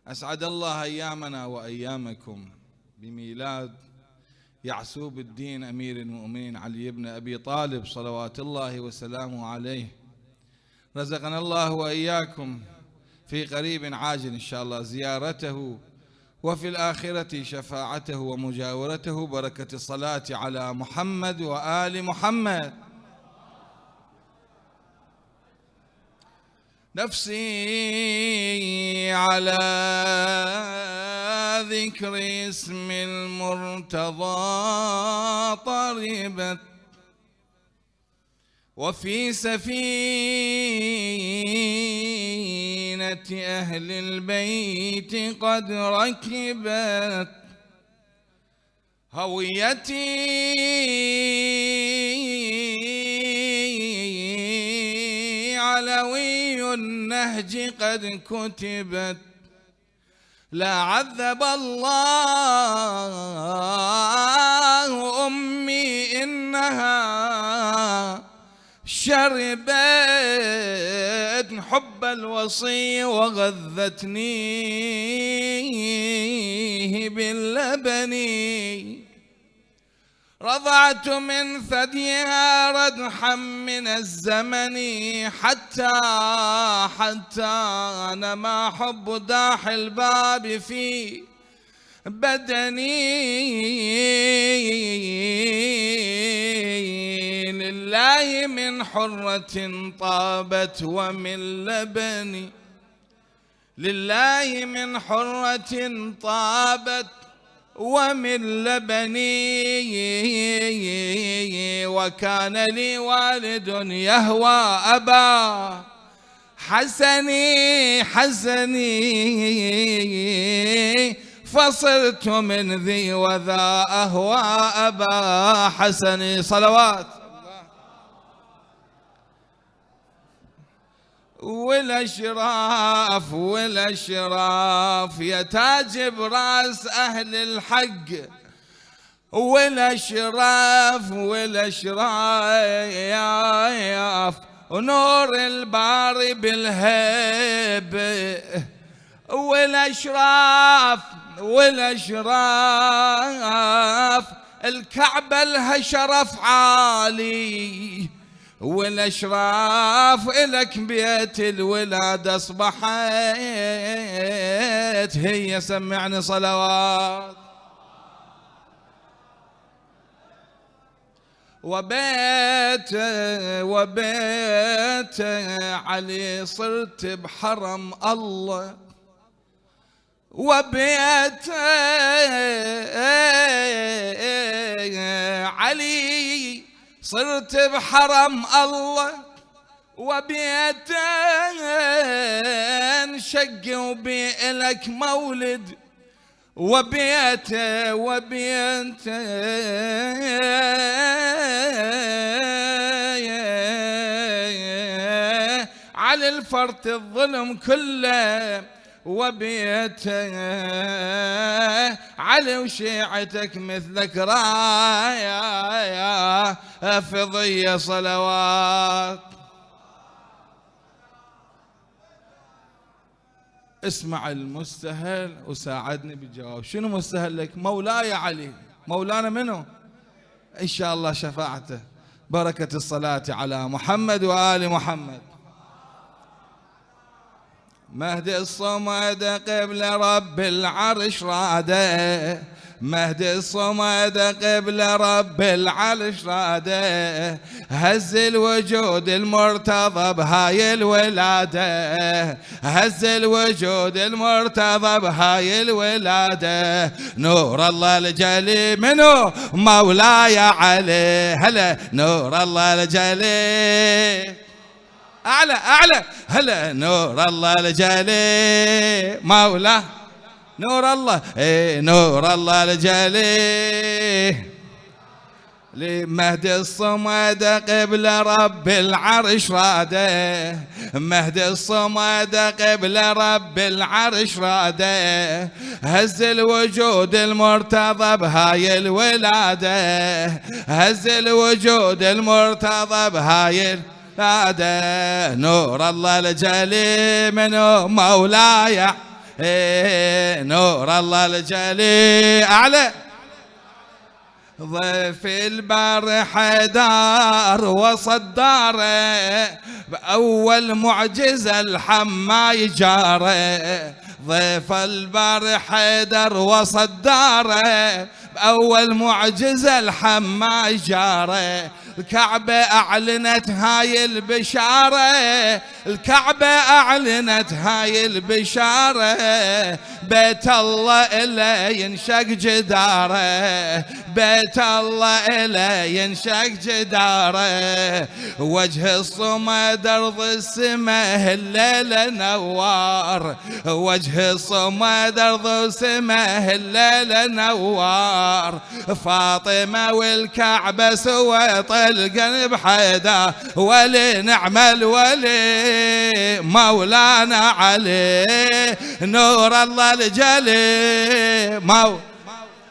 أسعد الله أيامنا وأيامكم بميلاد يعسوب الدين أمير المؤمنين علي بن أبي طالب صلوات الله وسلامه عليه. رزقنا الله وإياكم في قريب عاجل إن شاء الله زيارته، وفي الآخرة شفاعته ومجاورته، بركة الصلاة على محمد وآل محمد. نفسي على ذكر اسم المرتضى طربت، وفي سفينة أهل البيت قد ركبت، هويتي علوي النهج قد كتبت. لا عذب الله أمي إنها شربت حب الوصي وغذتنيه باللبن، رضعت من ثديها ردحا من الزمن، حتى نما حب داح الباب في بدني. لله من حرة طابت ومن لبني، لله من حرة طابت ومن لبني. وكان لي والد يهوى أبا حسني فصرت من ذي وذا أهوى أبا حسني. صلوات. والأشراف والأشراف يا تاج براس أهل الحق، والأشراف والأشراف ونور الباري بالهيبة، والأشراف والأشراف الكعبة لها شرف عالي، والأشراف إلك بيت الولادة أصبحت هي. سمعني صلوات. وبيت علي صرت بحرم الله، وبيت علي صرت بحرم الله، وبيت شق وبيلك مولد، وبيت على الفرط الظلم كله، وبيت علي وشيعتك مثلك رايا فضية. صلوات. اسمع المستهل وساعدني بالجواب. شنو مستهل لك؟ مولاي علي. مولانا منو؟ إن شاء الله شفاعته، بركة الصلاة على محمد وآل محمد. مهدي الصمد قبل رب العرش راده، مهدي الصمد قبل رب العرش راده، هز الوجود المرتضى بهاي الولادة، هز الوجود المرتضى بهاي الولادة. نور الله الجلي منو؟ مولاي علي. هلا نور الله الجلي أعلى أعلى. هلا نور الله الجلي مولاه. نور الله نور الله الجلي لمهدي الصمد قبل رب العرش راده، مهدي الصمد قبل رب العرش راده، هز الوجود المرتضى بهاي الولادة، هز الوجود المرتضى بهاي نور الله الجلي منو مولاي نور الله الجلي أعلى. ضيف البر حيدر وسط داره بأول معجزة الحماي جاره. ضيف البر حيدر وسط داره بأول معجزة الحماي جاره. الكعبة أعلنت هاي البشارة، الكعبة أعلنت هاي البشارة. بيت الله إلي ينشق جداره، بيت الله إلي ينشق جداره. وجه الصمد أرض السماء الليلة نوار، وجه الصمد أرض السماء الليلة نوار. فاطمة والكعبة سوى القلب حيدر ولي نعم الولي مولانا علي. نور الله الجلي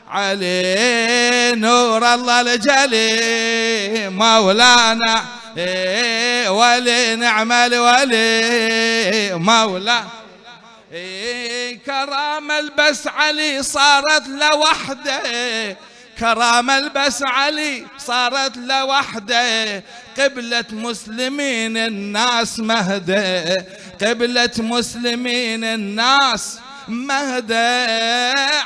علي، نور الله الجلي مولانا ولي نعم الولي مولا. كرام البس علي صارت لوحده، كرام البس علي صارت لوحده. قبلة مسلمين الناس مهدى، قبلة مسلمين الناس مهدى.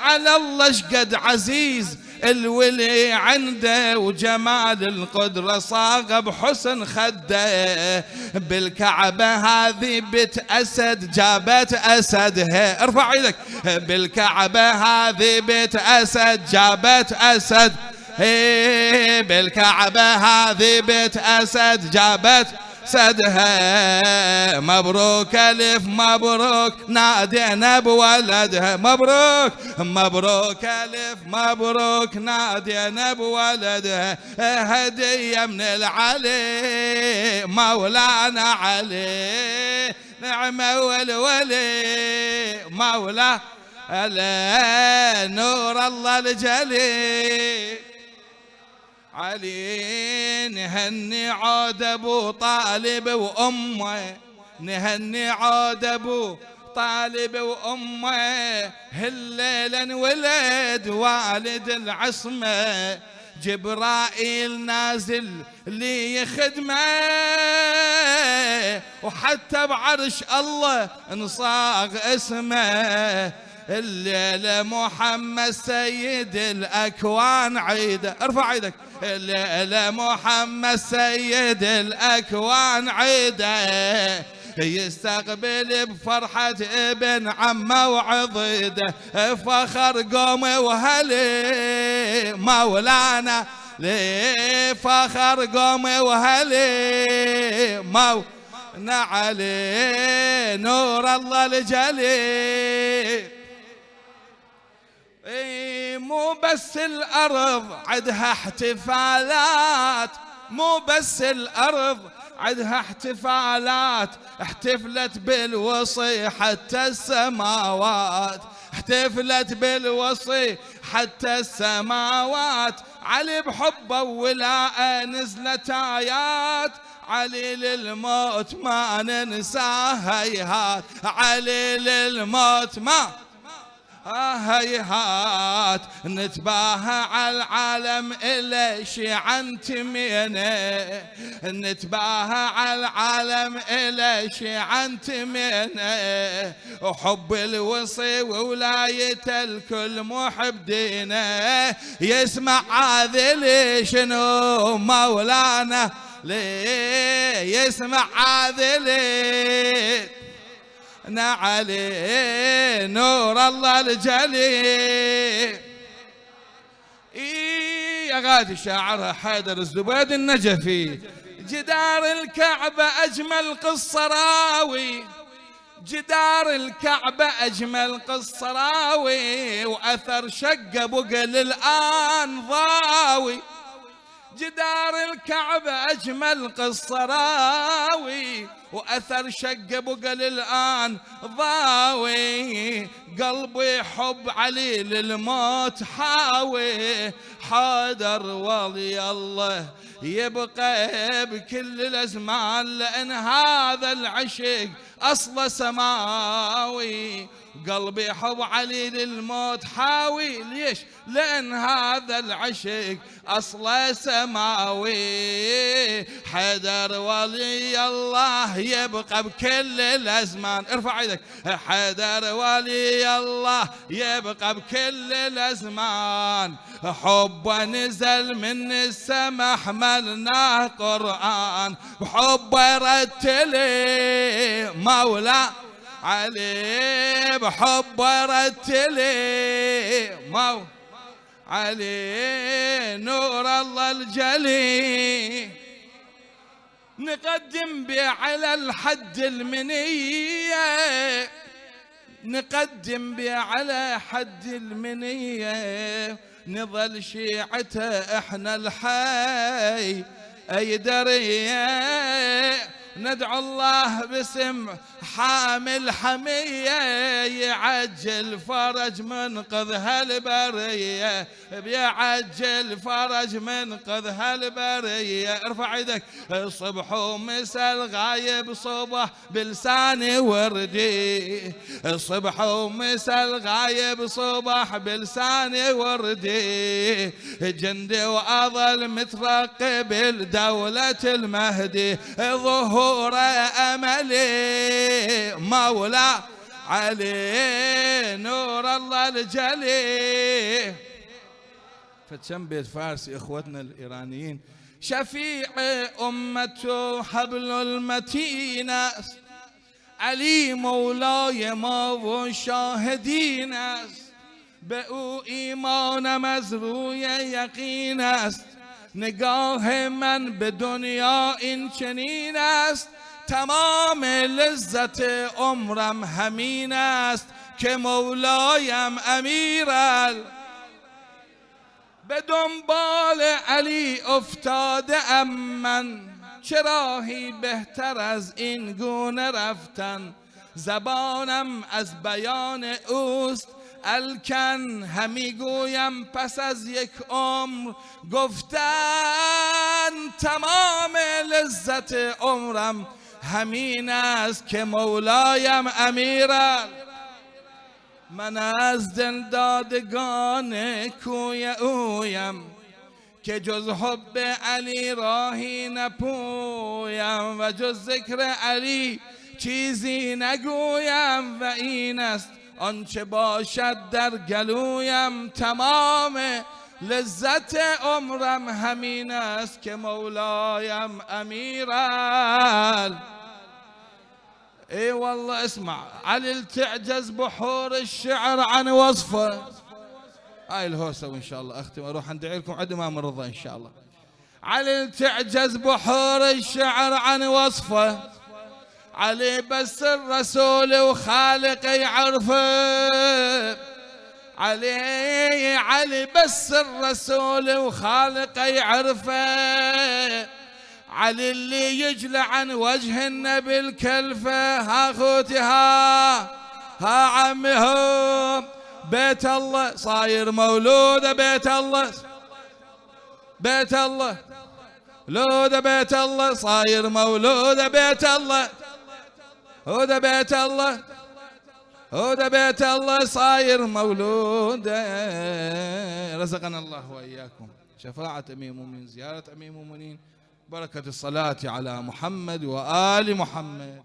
على الله شقد عزيز الولي عنده، وجمال القدرة صاغ بحسن خده. بالكعبة هذه بيت أسد جابت أسدها، ارفع ايدك. بالكعبة هذه بيت أسد جابت أسد، بالكعبة هذه بيت أسد جابت سدها. مبروك ألف مبروك نادينا بولدها، مبروك مبروك ألف مبروك نادينا بولدها. هدية من العلي مولانا علي، نعمة والولي مولا. ألا نور الله الجلي علي. نهني عود ابو طالب وامه، نهني عود ابو طالب وامه. هالليله انولد والد العصمه، جبرائيل نازل لي خدمه. وحتى بعرش الله انصاغ اسمه. الليلة محمد سيد الأكوان عيده، ارفع ايدك. الليلة محمد سيد الأكوان عيده. يستقبل بفرحة ابن عمه وعضيده. فخر قومي وهلي مولانا لي، فخر قومي وهلي مولانا علي. نور الله الجلي. مو بس الأرض عدها احتفالات، مو بس الأرض عدها احتفالات. احتفلت بالوصي حتى السماوات، احتفلت بالوصي حتى السماوات. علي بحبه ولاء نزلت آيات. علي للموت ما ننساه هيهات، علي للموت ما هيهات. نتباهى على العالم إلى شيعا تمينه، نتباهى على العالم إلى شيعا تمينه. وحب الوصي وولاية الكل محب دينه. يسمع عاذلي شنو مولانا ليه، يسمع عاذلي علي. نور الله الجلي. يا غادي شاعرها حيدر الزبيدي النجفي. جدار الكعبة أجمل قصة راوي، جدار الكعبة أجمل قصة راوي. وأثر شق بقل الآن ضاوي. جدار الكعبة أجمل قصة راوي. وأثر شق بقل الآن ضاوي. قلبي حب علي للموت حاوي. حيدر ولي الله يبقى بكل الأزمان، لأن هذا العشق أصله سماوي. قلبي يحب علي للموت حاوي. ليش؟ لأن هذا العشق أصله سماوي. حيدر ولي الله يبقى بكل الأزمان. ارفع يدك. حيدر ولي الله يبقى بكل الأزمان. حبه نزل من السما حملناه قرآن. بحبه رتلي مولا علي. بحبه رتلي مو علي. نور الله الجلي نقدم به على الحد المنية. نقدم به على حد المنية. نظل شيعته احنا الحي اي دريه. ندعو الله باسم حامل حمية يعجل فرج منقذ هالبرية. بيعجل فرج منقذ هالبرية. ارفع يدك. صبح ومساء الغايب صبح بلساني وردي. صبح ومساء الغايب صبح بلساني وردي. جندي واظل مترقب لدولة المهدي. ظهور أملي مولا علي. نور الله الجلي. فتشم بيت فارسي اخوتنا الايرانيين. شفيع امته حبل المتين علي مولاي ما وشاهدين است. به ایمان مزروع یقین است. نگاه من به دنیا این چنین است. تمام لذت عمرم همین است که مولایم امیرال. به دنبال علی افتاده ام من. چه راهی بهتر از این گونه رفتن. زبانم از بیان اوست الکن. همی گویم پس از یک عمر گفتن. تمام لذت عمرم همین است که مولایم امیرال. من از دلدادگان کوی اویم که جز حب علی راهی نپویم. و جز ذکر علی چیزی نگویم. و این است آنچه باشد در گلویم. تمام لذت عمرم همین است که مولایم امیرال. اي والله اسمع. علي تعجز بحور الشعر عن وصفه. هاي الهوسه وان شاء الله اختم اروح ادعي لكم عند امام الرضا ان شاء الله. علي تعجز بحور الشعر عن وصفه. علي بس الرسول وخالق يعرفه. علي بس الرسول وخالق يعرفه. علي اللي يجلى عن وجه النبي الكلفة. ها اخوتي ها عمي هو بيت الله صاير مولود. بيت الله بيت الله لود. بيت الله صاير مولود. بيت الله هذا بيت الله. هذا بيت الله صاير مولود. رزقنا الله وإياكم شفاعة أمير المؤمنين. زيارة أمير المؤمنين. بركة الصلاة على محمد وآل محمد.